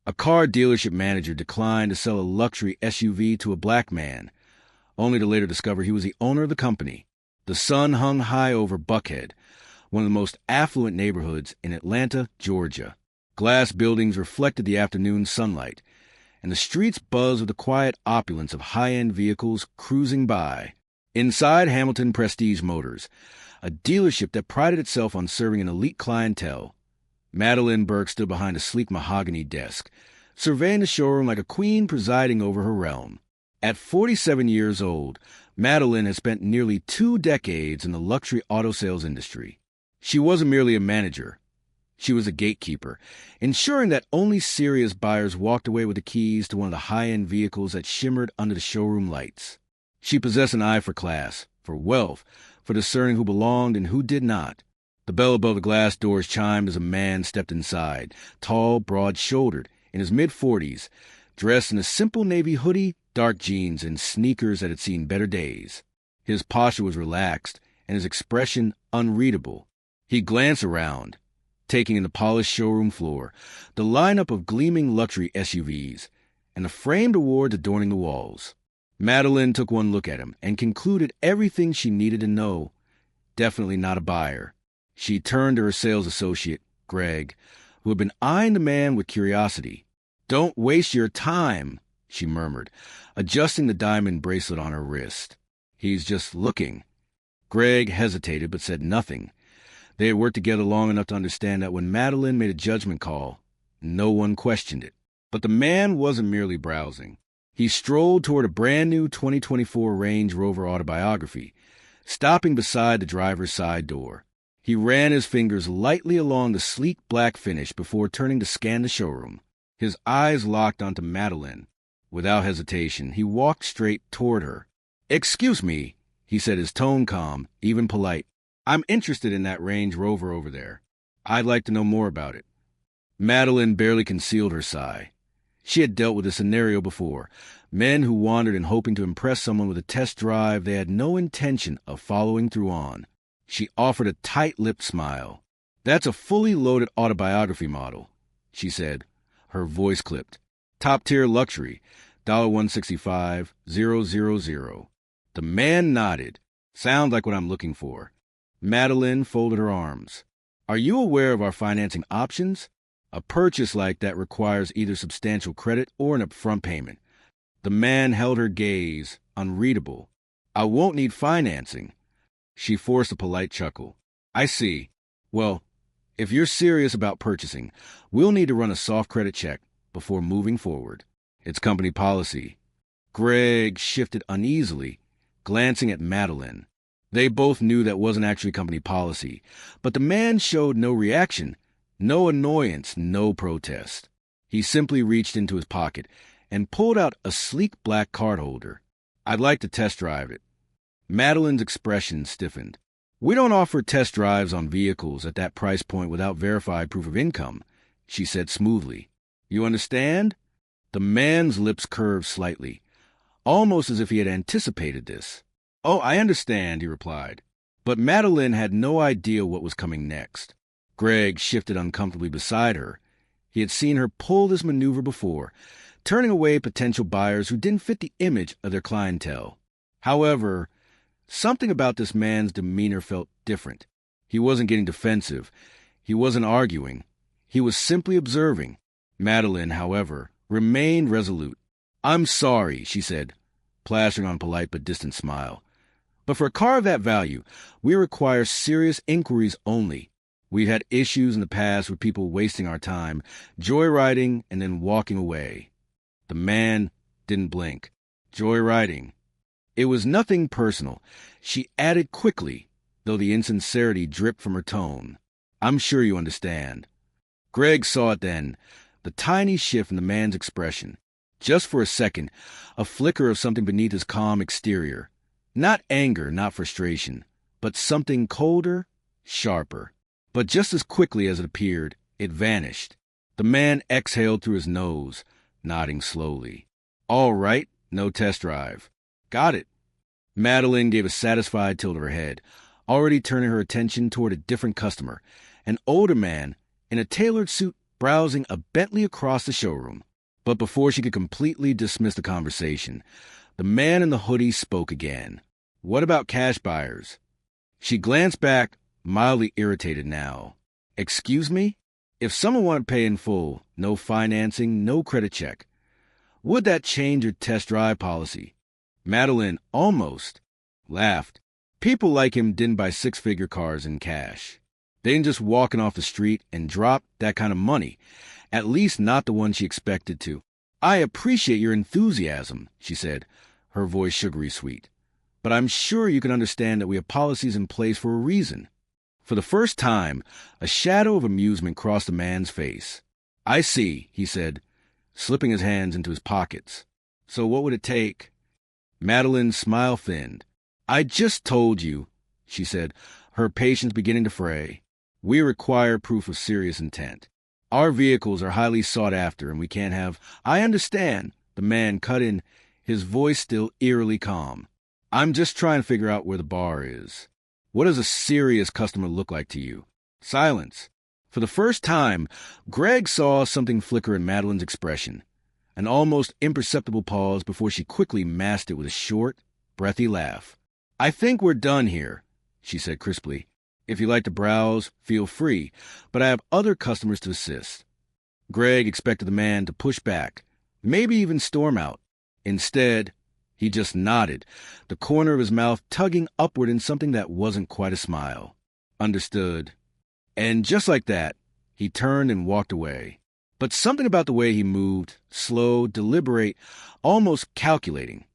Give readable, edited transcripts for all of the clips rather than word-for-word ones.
A car dealership manager declined to sell a luxury SUV to a black man, only to later discover he was the owner of the company. The sun hung high over Buckhead, one of the most affluent neighborhoods in Atlanta, Georgia. Glass buildings reflected the afternoon sunlight, and the streets buzzed with the quiet opulence of high-end vehicles cruising by. Inside Hamilton Prestige Motors, a dealership that prided itself on serving an elite clientele, Madeline Burke stood behind a sleek mahogany desk, surveying the showroom like a queen presiding over her realm. At 47 years old, Madeline had spent nearly 2 decades in the luxury auto sales industry. She wasn't merely a manager. She was a gatekeeper, ensuring that only serious buyers walked away with the keys to one of the high-end vehicles that shimmered under the showroom lights. She possessed an eye for class, for wealth, for discerning who belonged and who did not. The bell above the glass doors chimed as a man stepped inside, tall, broad-shouldered, in his mid-40s, dressed in a simple navy hoodie, dark jeans, and sneakers that had seen better days. His posture was relaxed, and his expression unreadable. He glanced around, taking in the polished showroom floor, the lineup of gleaming luxury SUVs, and the framed awards adorning the walls. Madeline took one look at him and concluded everything she needed to know. Definitely not a buyer. She turned to her sales associate, Greg, who had been eyeing the man with curiosity. "Don't waste your time," she murmured, adjusting the diamond bracelet on her wrist. "He's just looking." Greg hesitated but said nothing. They had worked together long enough to understand that when Madeline made a judgment call, no one questioned it. But the man wasn't merely browsing. He strolled toward a brand-new 2024 Range Rover Autobiography, stopping beside the driver's side door. He ran his fingers lightly along the sleek black finish before turning to scan the showroom. His eyes locked onto Madeline. Without hesitation, he walked straight toward her. "Excuse me," he said, his tone calm, even polite. "I'm interested in that Range Rover over there. I'd like to know more about it." Madeline barely concealed her sigh. She had dealt with this scenario before. Men who wandered in hoping to impress someone with a test drive they had no intention of following through on. She offered a tight-lipped smile. "That's a fully loaded autobiography model," she said, her voice clipped. "Top-tier luxury, $165,000. The man nodded. "Sounds like what I'm looking for." Madeline folded her arms. "Are you aware of our financing options? A purchase like that requires either substantial credit or an upfront payment." The man held her gaze, unreadable. "I won't need financing." She forced a polite chuckle. "I see. Well, if you're serious about purchasing, we'll need to run a soft credit check before moving forward. It's company policy." Greg shifted uneasily, glancing at Madeline. They both knew that wasn't actually company policy, but the man showed no reaction, no annoyance, no protest. He simply reached into his pocket and pulled out a sleek black card holder. "I'd like to test drive it." Madeline's expression stiffened. "We don't offer test drives on vehicles at that price point without verified proof of income," she said smoothly. "You understand?" The man's lips curved slightly, almost as if he had anticipated this. "Oh, I understand," he replied. But Madeline had no idea what was coming next. Greg shifted uncomfortably beside her. He had seen her pull this maneuver before, turning away potential buyers who didn't fit the image of their clientele. However, something about this man's demeanor felt different. He wasn't getting defensive. He wasn't arguing. He was simply observing. Madeline, however, remained resolute. "I'm sorry," she said, plastering on a polite but distant smile. "But for a car of that value, we require serious inquiries only. We've had issues in the past with people wasting our time, joyriding, and then walking away." The man didn't blink. "Joyriding." It was nothing personal. She added quickly, though the insincerity dripped from her tone. "I'm sure you understand." Greg saw it then, the tiny shift in the man's expression. Just for a second, a flicker of something beneath his calm exterior. Not anger, not frustration, but something colder, sharper. But just as quickly as it appeared, it vanished. The man exhaled through his nose, nodding slowly. "All right, no test drive." "Got it." Madeline gave a satisfied tilt of her head, already turning her attention toward a different customer, an older man in a tailored suit browsing a Bentley across the showroom. But before she could completely dismiss the conversation, the man in the hoodie spoke again. "What about cash buyers?" She glanced back, mildly irritated now. "Excuse me? If someone wanted to pay in full, no financing, no credit check, would that change your test drive policy?" Madeline almost laughed. People like him didn't buy six-figure cars in cash. They didn't just walking off the street and drop that kind of money, at least not the one she expected to. "I appreciate your enthusiasm," she said, her voice sugary sweet. "But I'm sure you can understand that we have policies in place for a reason." For the first time, a shadow of amusement crossed the man's face. "I see," he said, slipping his hands into his pockets. "So what would it take?" Madeline's smile thinned. "I just told you," she said, her patience beginning to fray. "We require proof of serious intent. Our vehicles are highly sought after, and we can't have—" "I understand," the man cut in, his voice still eerily calm. "I'm just trying to figure out where the bar is. What does a serious customer look like to you?" Silence. For the first time, Greg saw something flicker in Madeline's expression, an almost imperceptible pause before she quickly masked it with a short, breathy laugh. "I think we're done here," she said crisply. "If you like to browse, feel free, but I have other customers to assist." Greg expected the man to push back, maybe even storm out. Instead, he just nodded, the corner of his mouth tugging upward in something that wasn't quite a smile. "Understood." And just like that, he turned and walked away. But something about the way he moved, slow, deliberate, almost calculating,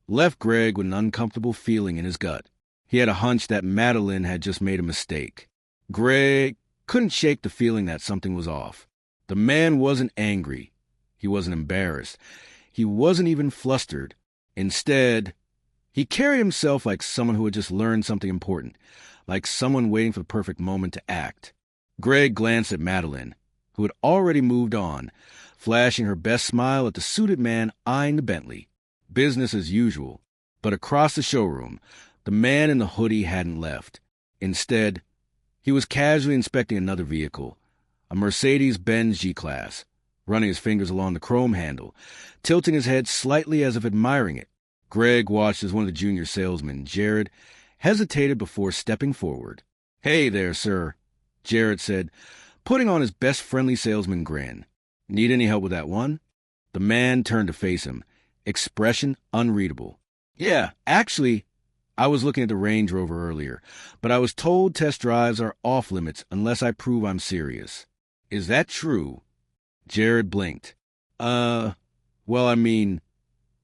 left Greg with an uncomfortable feeling in his gut. He had a hunch that Madeline had just made a mistake. Greg couldn't shake the feeling that something was off. The man wasn't angry. He wasn't embarrassed. He wasn't even flustered. Instead, he carried himself like someone who had just learned something important, like someone waiting for the perfect moment to act. Greg glanced at Madeline, who had already moved on, flashing her best smile at the suited man eyeing the Bentley. Business as usual. But across the showroom, the man in the hoodie hadn't left. Instead, he was casually inspecting another vehicle, a Mercedes-Benz G-Class, running his fingers along the chrome handle, tilting his head slightly as if admiring it. Greg watched as one of the junior salesmen, Jared, hesitated before stepping forward. "Hey there, sir," Jared said, putting on his best friendly salesman grin. "Need any help with that one?" The man turned to face him, expression unreadable. "Yeah, actually, I was looking at the Range Rover earlier, but I was told test drives are off limits unless I prove I'm serious. Is that true?" Jared blinked. Well, I mean..."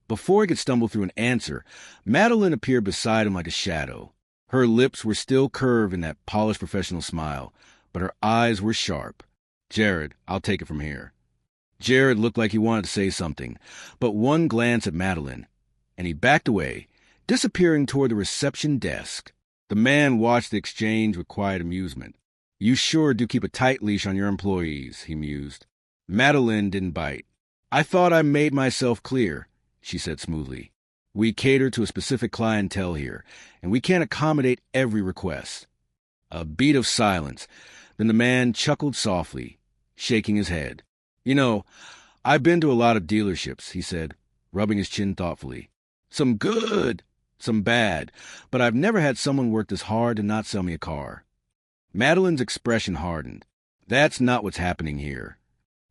Before he could stumble through an answer, Madeline appeared beside him like a shadow. Her lips were still curved in that polished professional smile, but her eyes were sharp. "Jared, I'll take it from here." Jared looked like he wanted to say something, but one glance at Madeline, and he backed away, disappearing toward the reception desk. The man watched the exchange with quiet amusement. "You sure do keep a tight leash on your employees," he mused. Madeline didn't bite. "I thought I made myself clear," she said smoothly. "We cater to a specific clientele here, and we can't accommodate every request." A beat of silence. Then the man chuckled softly, shaking his head. "You know, I've been to a lot of dealerships," he said, rubbing his chin thoughtfully. "Some good, some bad, but I've never had someone work this hard to not sell me a car." Madeline's expression hardened. "That's not what's happening here."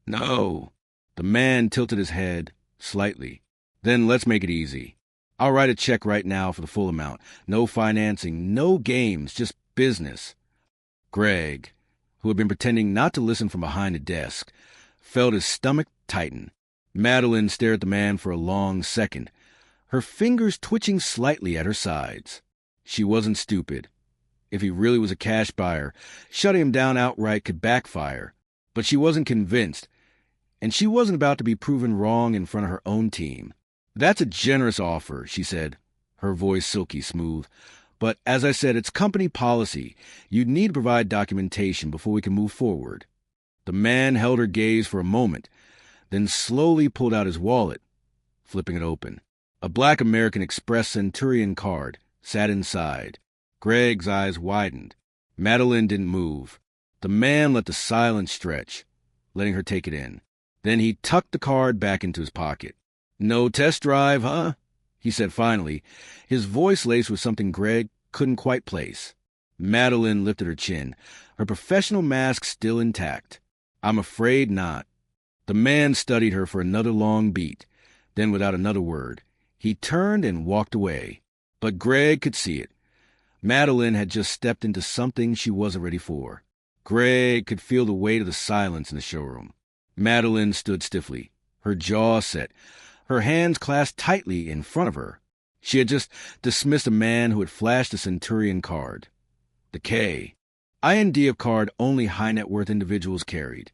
"No." The man tilted his head slightly. "Then let's make it easy. I'll write a check right now for the full amount. No financing, no games, just business." Greg, who had been pretending not to listen from behind the desk, felt his stomach tighten. Madeline stared at the man for a long second, her fingers twitching slightly at her sides. She wasn't stupid. If he really was a cash buyer, shutting him down outright could backfire. But she wasn't convinced, and she wasn't about to be proven wrong in front of her own team. "That's a generous offer," she said, her voice silky smooth. "But as I said, it's company policy. You'd need to provide documentation before we can move forward." The man held her gaze for a moment, then slowly pulled out his wallet, flipping it open. A Black American Express Centurion card sat inside. Greg's eyes widened. Madeline didn't move. The man let the silence stretch, letting her take it in. Then he tucked the card back into his pocket. "No test drive, huh?" he said finally, his voice laced with something Greg couldn't quite place. Madeline lifted her chin, her professional mask still intact. "I'm afraid not." The man studied her for another long beat. Then, without another word, he turned and walked away. But Greg could see it. Madeline had just stepped into something she wasn't ready for. Greg could feel the weight of the silence in the showroom. Madeline stood stiffly, her jaw set, her hands clasped tightly in front of her. She had just dismissed a man who had flashed a Centurion card. The K. IND card only high-net-worth individuals carried,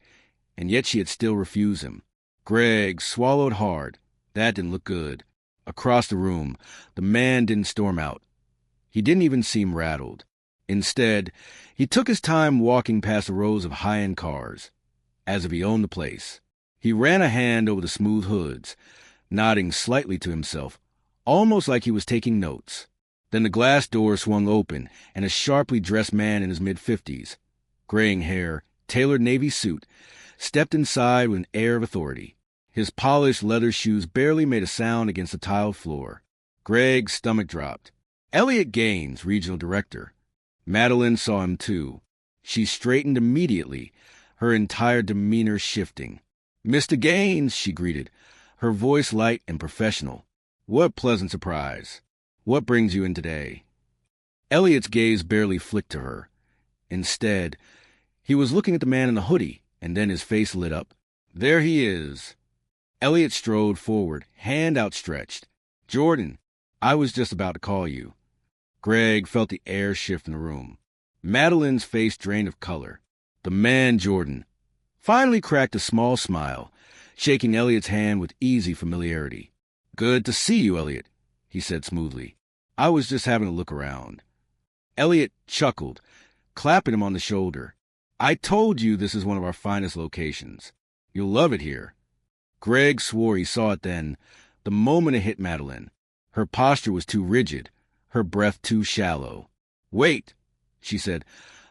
and yet she had still refused him. Greg swallowed hard. That didn't look good. Across the room, the man didn't storm out. He didn't even seem rattled. Instead, he took his time walking past the rows of high-end cars, as if he owned the place. He ran a hand over the smooth hoods, nodding slightly to himself, almost like he was taking notes. Then the glass door swung open, and a sharply dressed man in his mid-50s, graying hair, tailored navy suit, stepped inside with an air of authority. His polished leather shoes barely made a sound against the tiled floor. Greg's stomach dropped. Elliot Gaines, regional director. Madeline saw him too. She straightened immediately, her entire demeanor shifting. "Mr. Gaines," she greeted, her voice light and professional. "What a pleasant surprise. What brings you in today?" Elliot's gaze barely flicked to her. Instead, he was looking at the man in the hoodie, and then his face lit up. "There he is." Elliot strode forward, hand outstretched. "Jordan, I was just about to call you." Greg felt the air shift in the room. Madeline's face drained of color. The man, Jordan, finally cracked a small smile, shaking Elliot's hand with easy familiarity. "Good to see you, Elliot," he said smoothly. "I was just having a look around." Elliot chuckled, clapping him on the shoulder. "I told you this is one of our finest locations. You'll love it here." Greg swore he saw it then, the moment it hit Madeline. Her posture was too rigid, her breath too shallow. "Wait," she said,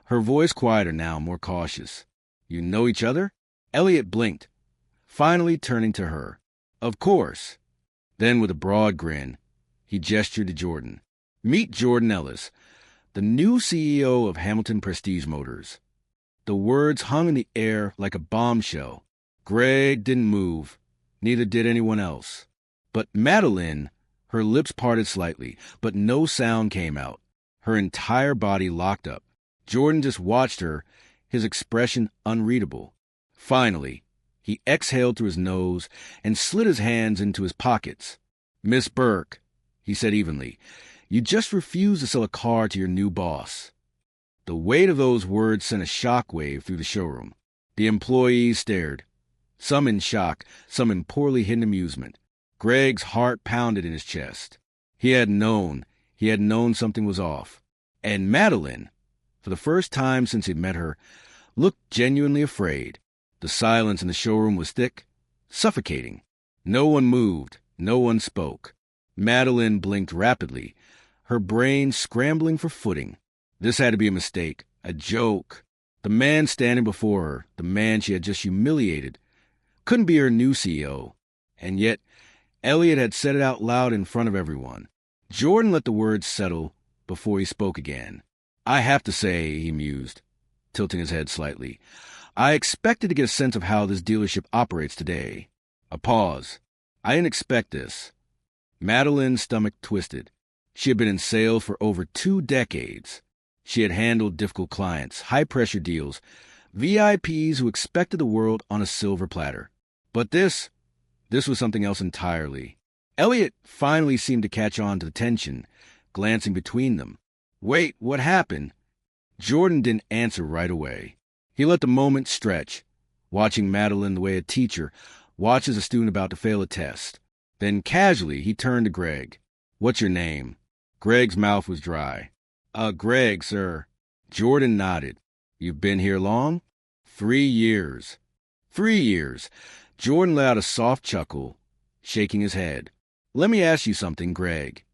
her voice quieter now, more cautious. "You know each other?" Elliot blinked, finally turning to her. "Of course." Then, with a broad grin, he gestured to Jordan. "Meet Jordan Ellis, the new CEO of Hamilton Prestige Motors." The words hung in the air like a bombshell. Greg didn't move. Neither did anyone else. But Madeline, her lips parted slightly, but no sound came out. Her entire body locked up. Jordan just watched her, his expression unreadable. Finally, he exhaled through his nose and slid his hands into his pockets. "Miss Burke," he said evenly, "you just refused to sell a car to your new boss." The weight of those words sent a shockwave through the showroom. The employees stared, some in shock, some in poorly hidden amusement. Greg's heart pounded in his chest. He had known something was off. And Madeline, for the first time since he'd met her, looked genuinely afraid. The silence in the showroom was thick, suffocating. No one moved, no one spoke. Madeline blinked rapidly, her brain scrambling for footing. This had to be a mistake, a joke. The man standing before her, the man she had just humiliated, couldn't be her new CEO. And yet, Elliot had said it out loud in front of everyone. Jordan let the words settle before he spoke again. "I have to say," he mused, tilting his head slightly, "I expected to get a sense of how this dealership operates today." A pause. "I didn't expect this." Madeline's stomach twisted. She had been in sales for over 2 decades. She had handled difficult clients, high-pressure deals, VIPs who expected the world on a silver platter. But this was something else entirely. Elliot finally seemed to catch on to the tension, glancing between them. "Wait, what happened?" Jordan didn't answer right away. He let the moment stretch, watching Madeline the way a teacher watches a student about to fail a test. Then casually he turned to Greg. "What's your name?" Greg's mouth was dry. Greg, sir." Jordan nodded. "You've been here long?" 3 years. 3 years. Jordan let out a soft chuckle, shaking his head. "Let me ask you something, Greg.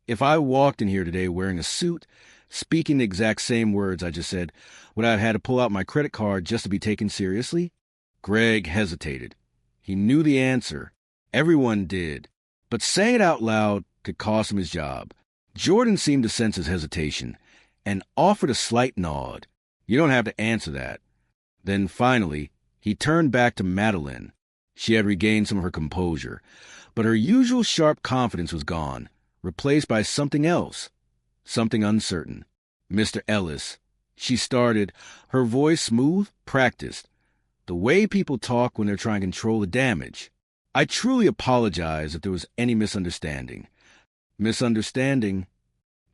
If I walked in here today wearing a suit, speaking the exact same words I just said, would I have had to pull out my credit card just to be taken seriously?" Greg hesitated. He knew the answer. Everyone did. But saying it out loud could cost him his job. Jordan seemed to sense his hesitation and offered a slight nod. You don't have to answer that. Then finally, he turned back to Madeline. She had regained some of her composure, but her usual sharp confidence was gone, replaced by something else, something uncertain. Mr. Ellis, she started, her voice smooth, practiced, the way people talk when they're trying to control the damage. I truly apologize if there was any misunderstanding. Misunderstanding?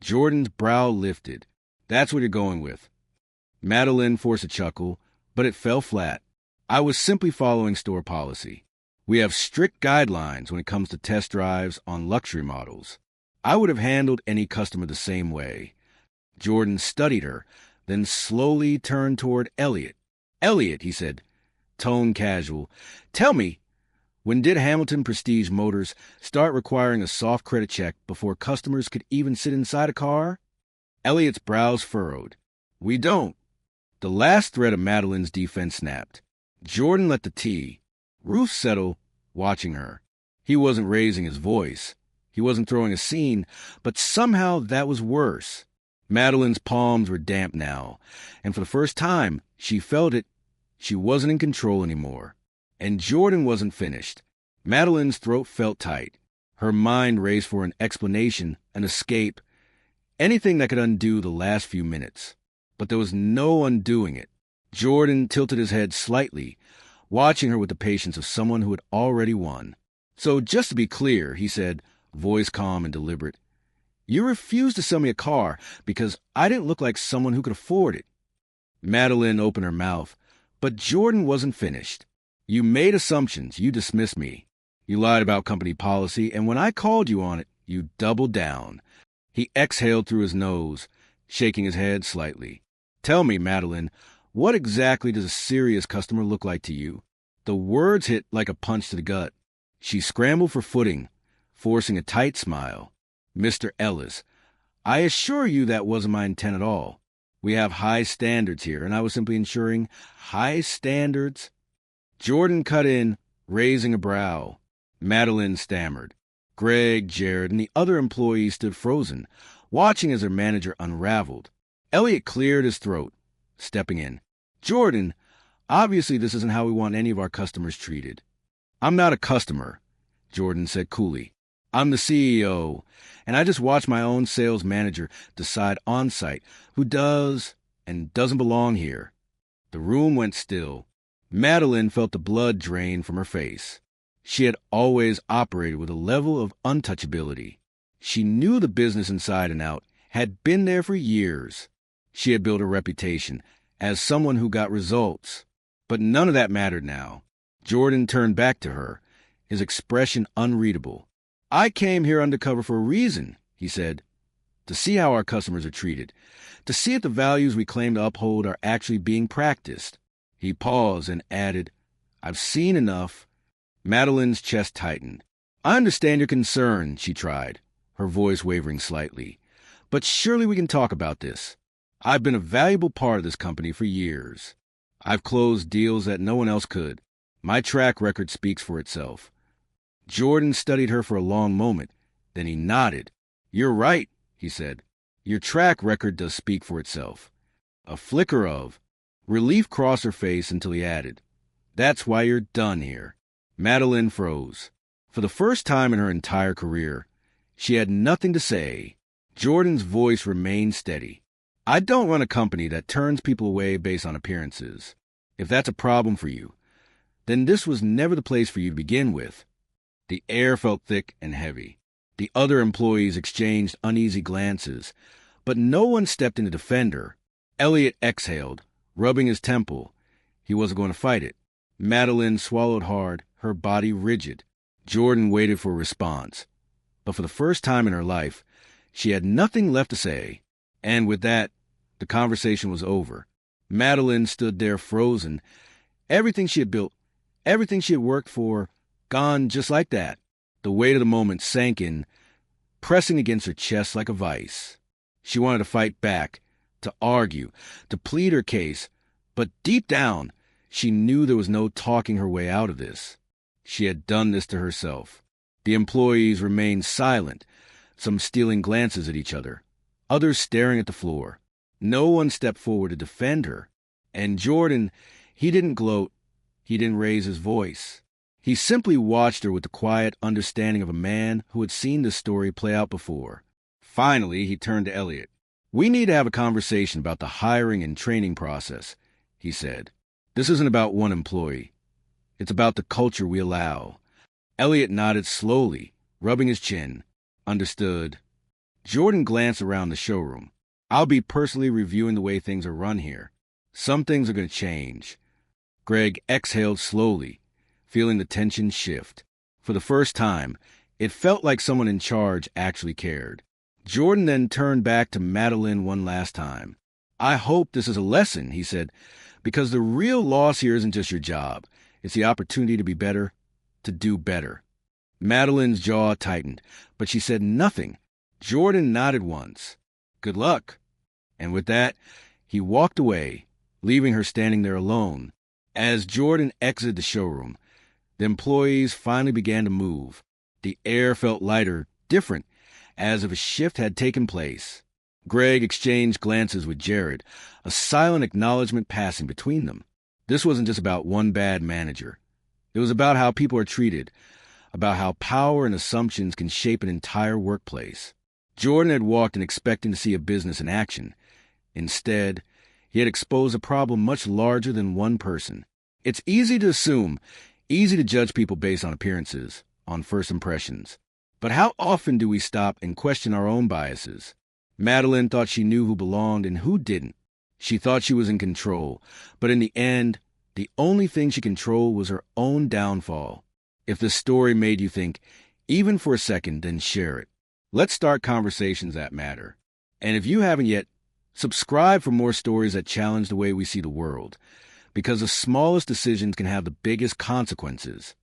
Jordan's brow lifted. That's what you're going with. Madeline forced a chuckle, but it fell flat. I was simply following store policy. We have strict guidelines when it comes to test drives on luxury models. I would have handled any customer the same way. Jordan studied her, then slowly turned toward Elliot. Elliot, he said, tone casual, tell me, when did Hamilton Prestige Motors start requiring a soft credit check before customers could even sit inside a car? Elliot's brows furrowed. We don't. The last thread of Madeline's defense snapped. Jordan let the tea. Ruth settled, watching her. He wasn't raising his voice. He wasn't throwing a scene, but somehow that was worse. Madeline's palms were damp now, and for the first time, she felt it. She wasn't in control anymore. And Jordan wasn't finished. Madeline's throat felt tight. Her mind raced for an explanation, an escape, anything that could undo the last few minutes. But there was no undoing it. Jordan tilted his head slightly, watching her with the patience of someone who had already won. So just to be clear, he said, voice calm and deliberate, you refused to sell me a car because I didn't look like someone who could afford it. Madeline opened her mouth, but Jordan wasn't finished. You made assumptions. You dismissed me. You lied about company policy, and when I called you on it, you doubled down. He exhaled through his nose, shaking his head slightly. Tell me, Madeline, what exactly does a serious customer look like to you? The words hit like a punch to the gut. She scrambled for footing, forcing a tight smile. Mr. Ellis, I assure you that wasn't my intent at all. We have high standards here, and I was simply ensuring high standards. Jordan cut in, raising a brow. Madeline stammered. Greg, Jared, and the other employees stood frozen, watching as their manager unraveled. Elliot cleared his throat, stepping in. Jordan, obviously this isn't how we want any of our customers treated. I'm not a customer, Jordan said coolly. I'm the CEO, and I just watch my own sales manager decide on-site who does and doesn't belong here. The room went still. Madeline felt the blood drain from her face. She had always operated with a level of untouchability. She knew the business inside and out, had been there for years. She had built a reputation as someone who got results. But none of that mattered now. Jordan turned back to her, his expression unreadable. I came here undercover for a reason, he said. To see how our customers are treated. To see if the values we claim to uphold are actually being practiced. He paused and added, I've seen enough. Madeline's chest tightened. I understand your concern, she tried, her voice wavering slightly. But surely we can talk about this. I've been a valuable part of this company for years. I've closed deals that no one else could. My track record speaks for itself. Jordan studied her for a long moment. Then he nodded. You're right, he said. Your track record does speak for itself. A flicker of relief crossed her face until he added, That's why you're done here. Madeline froze. For the first time in her entire career, she had nothing to say. Jordan's voice remained steady. I don't run a company that turns people away based on appearances. If that's a problem for you, then this was never the place for you to begin with. The air felt thick and heavy. The other employees exchanged uneasy glances, but no one stepped in to defend her. Elliot exhaled, rubbing his temple. He wasn't going to fight it. Madeline swallowed hard, her body rigid. Jordan waited for a response. But for the first time in her life, she had nothing left to say. And with that, the conversation was over. Madeline stood there frozen. Everything she had built, everything she had worked for, gone just like that. The weight of the moment sank in, pressing against her chest like a vice. She wanted to fight back, to argue, to plead her case, but deep down, She knew there was no talking her way out of this. She had done this to herself. The employees remained silent, some stealing glances at each other, others staring at the floor. No one stepped forward to defend her. And Jordan, he didn't gloat. He didn't raise his voice. He simply watched her with the quiet understanding of a man who had seen this story play out before. Finally, he turned to Elliot. "We need to have a conversation about the hiring and training process," he said. "This isn't about one employee. It's about the culture we allow." Elliot nodded slowly, rubbing his chin. "Understood." Jordan glanced around the showroom. "I'll be personally reviewing the way things are run here. Some things are going to change." Greg exhaled slowly, feeling the tension shift. For the first time, it felt like someone in charge actually cared. Jordan then turned back to Madeline one last time. "I hope this is a lesson," he said, "because the real loss here isn't just your job. It's the opportunity to be better, to do better." Madeline's jaw tightened, but she said nothing. Jordan nodded once. "Good luck." And with that, he walked away, leaving her standing there alone. As Jordan exited the showroom, the employees finally began to move. The air felt lighter, different, as if a shift had taken place. Greg exchanged glances with Jared, a silent acknowledgement passing between them. This wasn't just about one bad manager. It was about how people are treated, about how power and assumptions can shape an entire workplace. Jordan had walked in expecting to see a business in action. Instead, he had exposed a problem much larger than one person. It's easy to assume, easy to judge people based on appearances, on first impressions. But how often do we stop and question our own biases? Madeline thought she knew who belonged and who didn't. She thought she was in control, but in the end, the only thing she controlled was her own downfall. If this story made you think, even for a second, then share it. Let's start conversations that matter. And if you haven't yet, subscribe for more stories that challenge the way we see the world, because the smallest decisions can have the biggest consequences.